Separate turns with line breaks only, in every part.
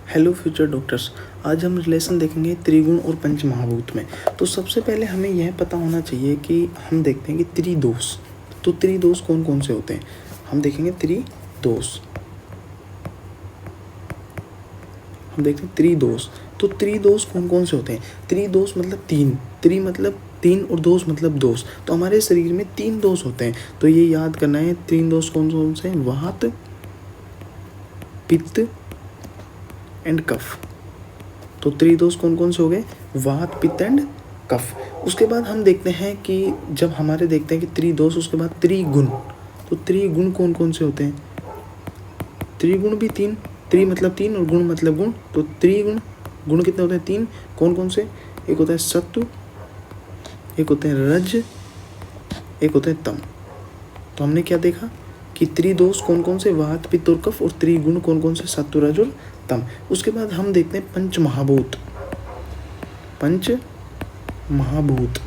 Hello future doctors. आज हम relation देखेंगे त्रिगुण और पंचमहाभूत में। तो सबसे पहले हमें यह पता होना चाहिए कि हम देखते हैं कि त्रिदोष। तो त्रिदोष कौन कौन से होते हैं, हम देखेंगे त्रिदोष। हम देखते हैं त्रिदोष। तो त्रिदोष कौन कौन से होते हैं? त्रिदोष मतलब तीन, त्रि मतलब तीन और दोष मतलब दोष। तो हमारे शरीर में तीन दोष होते हैं, तो ये याद करना है। तीन दोष कौन कौन से हैं? वात, पित्त एंड कफ। तो त्रिदोष कौन कौन से हो गए? वात, पित्त एंड कफ। उसके बाद हम देखते हैं कि जब हमारे देखते हैं कि त्रिदोष, उसके बाद त्रिगुण। तो त्रिगुण कौन कौन से होते हैं? त्रिगुण भी तीन, त्रि मतलब तीन और गुण मतलब गुण। तो त्रिगुण, गुण कितने होते हैं? तीन। कौन कौन से? एक होता है सत्व, एक होते हैं रज, एक होते हैं तम। तो हमने क्या देखा कि त्रिदोष कौन कौन से? वात, पित्त और कफ। और त्रिगुण कौन कौन से? सत्व, रज और तम। उसके बाद हम देखते हैं पंचमहाभूत। पंचमहाभूत,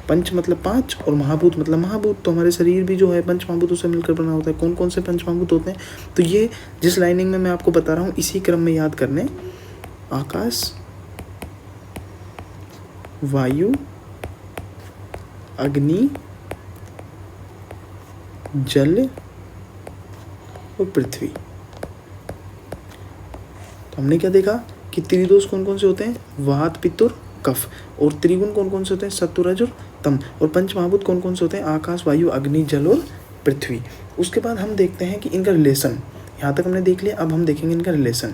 पंच मतलब पांच और महाभूत मतलब महाभूत। तो हमारे शरीर भी जो है पंचमहाभूतों से मिलकर बना होता है। कौन कौन से पंचमहाभूत होते हैं? तो ये जिस लाइनिंग में मैं आपको बता रहा हूँ इसी क्रम में याद करने। आकाश, वायु, अग्नि, जल और पृथ्वी। तो हमने क्या देखा कि त्रिदोष कौन कौन से होते हैं? वात, पित्त और कफ। और त्रिगुण कौन कौन से होते हैं? सत्व, रज और तम। और पंचमहाभूत कौन कौन से होते हैं? आकाश, वायु, अग्नि, जल और पृथ्वी। उसके बाद हम देखते हैं कि इनका रिलेशन। यहाँ तक हमने देख लिया, अब हम देखेंगे इनका रिलेशन।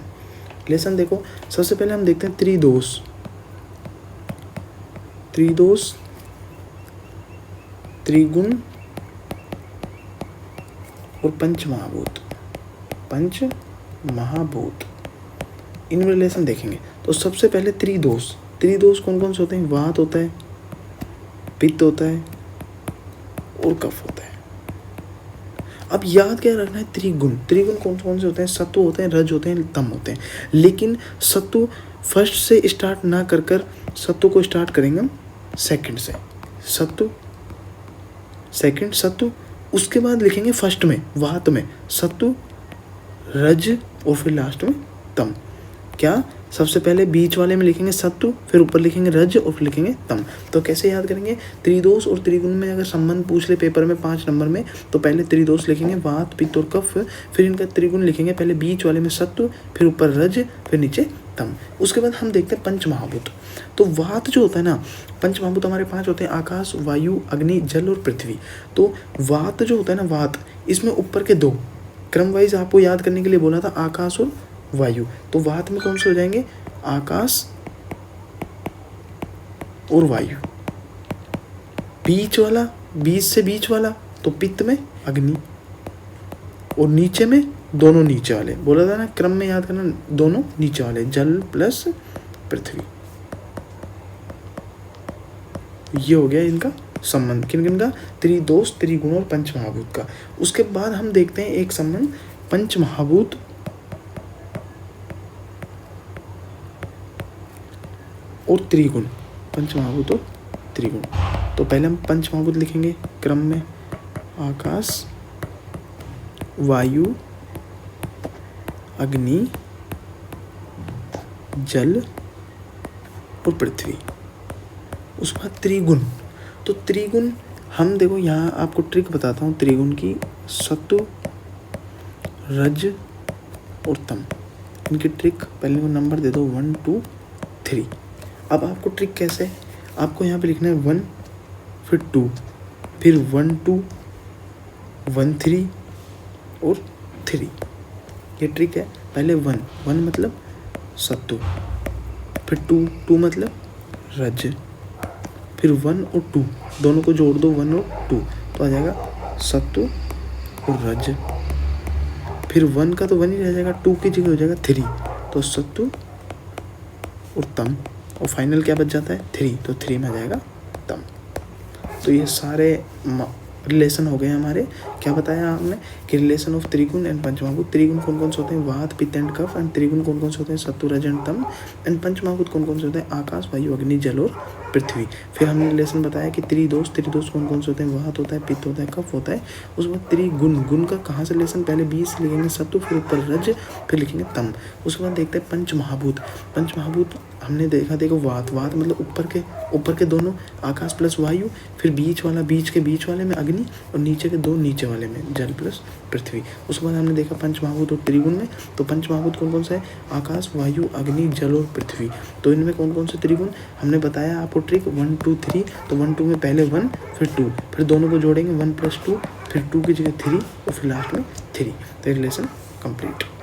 रिलेशन देखो, सबसे पहले हम देखते हैं त्रिदोष। त्रिदोष, त्रिगुण और पंचमहाभूत। पंचमहाभूत, इन रिलेशन देखेंगे। तो सबसे पहले त्रिदोष। त्रिदोष कौन कौन से होते हैं? वात होता है, पित्त होता है और कफ होता है। अब याद क्या रखना है? त्रिगुण। त्रिगुण कौन कौन से होते हैं? सत्व होते हैं, रज होते हैं, तम होते हैं। लेकिन सत्व फर्स्ट से स्टार्ट ना कर कर सत्व को स्टार्ट करेंगे हम सेकंड से। सत्व सेकंड, सत्व। उसके बाद लिखेंगे फर्स्ट में, वात में सत्व, रज और फिर लास्ट में तम। क्या? सबसे पहले बीच वाले में लिखेंगे सत्व, फिर ऊपर लिखेंगे रज और फिर लिखेंगे तम। तो कैसे याद करेंगे? त्रिदोष और त्रिगुण में अगर संबंध पूछ ले पेपर में 5 नंबर में, तो पहले त्रिदोष लिखेंगे वात, पित्त और कफ, फिर इनका त्रिगुण लिखेंगे पहले बीच वाले में सत्व, फिर ऊपर रज, फिर नीचे तम। उसके बाद हम देखते हैं पंचमहाभूत। तो वात जो होता है ना, पंचमहाभूत हमारे 5 होते हैं, आकाश, वायु, अग्नि, जल और पृथ्वी। तो वात जो होता है ना, वात, इसमें ऊपर के दो क्रम वाइज आपको याद करने के लिए बोला था, आकाश और वायु। तो वात में कौन से हो जाएंगे? आकाश और वायु। बीच वाला, बीच से बीच वाला, तो पित्त में अग्नि। और नीचे में दोनों नीचे वाले, बोला था ना क्रम में याद करना, दोनों नीचे वाले, जल प्लस पृथ्वी। ये हो गया इनका संबंध। किन किन का? त्रिदोष, त्रिगुण और पंचमहाभूत का। उसके बाद हम देखते हैं एक संबंध पंचमहाभूत और त्रिगुण। पंचमहाभूत और त्रिगुण। तो पहले हम पंचमहाभूत लिखेंगे क्रम में, आकाश, वायु, अग्नि, जल और पृथ्वी। उसके बाद त्रिगुण। तो त्रिगुण हम देखो, यहाँ आपको ट्रिक बताता हूँ त्रिगुण की। सत्व, रज और तम, इनकी ट्रिक पहले को नंबर दे दो 1 2 3। अब आपको ट्रिक कैसे? आपको यहाँ पे लिखना है 1, फिर 2, फिर 1 2 1 3 और 3। ये ट्रिक है। पहले 1 1 मतलब सत्तू, फिर 2 2 मतलब रज, फिर 1 और 2 दोनों को जोड़ दो, 1 और 2, तो आ जाएगा सत्तू और रज। फिर 1 का तो 1 ही रह जाएगा, 2 की जगह हो जाएगा 3, तो सत्तू और तम। और फाइनल क्या बच जाता है? 3, तो 3 में आ जाएगा तम। तो ये सारे रिलेशन हो गए हमारे क्या क्या बताया हमने कि रिलेशन ऑफ त्रिगुण एंड पंचमहाभूत। त्रिगुण कौन कौन से होते हैं, वात पित्त एंड कफ, एंड त्रिगुण कौन कौन से होते हैं, सत्व रज एंड तम, एंड पंचमहाभूत कौन कौन से होते हैं, आकाश वायु अग्नि जल और पृथ्वी। फिर हमने रिलेशन बताया कि त्रिदोष, त्रिदोष कौन कौन से होते हैं, वात होता है, पित्त होता है, कफ होता है। उसके बाद त्रिगुण, गुण का कहाँ से रिलेशन, पहले 20 लिखेंगे सत्व, फिर ऊपर रज, फिर लिखेंगे तम। उसके बाद देखते हैं पंचमहाभूत। पंचमहाभूत हमने देखा, देखो वात, वात मतलब ऊपर के दोनों आकाश प्लस वायु, फिर बीच के बीच वाले में अग्नि, और नीचे के दो नीचे वाले में जल प्लस पृथ्वी। उसके बाद हमने देखा पंचमहाभूत और त्रिगुण में, तो पंचमहाभूत कौन कौन सा है, आकाश वायु अग्नि जल और पृथ्वी। तो इनमें कौन कौन से त्रिगुण, हमने बताया आपको ट्रिक 1 2 3। तो 1 2 में पहले 1 फिर 2, फिर दोनों को जोड़ेंगे 1 + 2, फिर 2 की जगह 3 और फिर लास्ट में 3। तो रिलेशन कंप्लीट।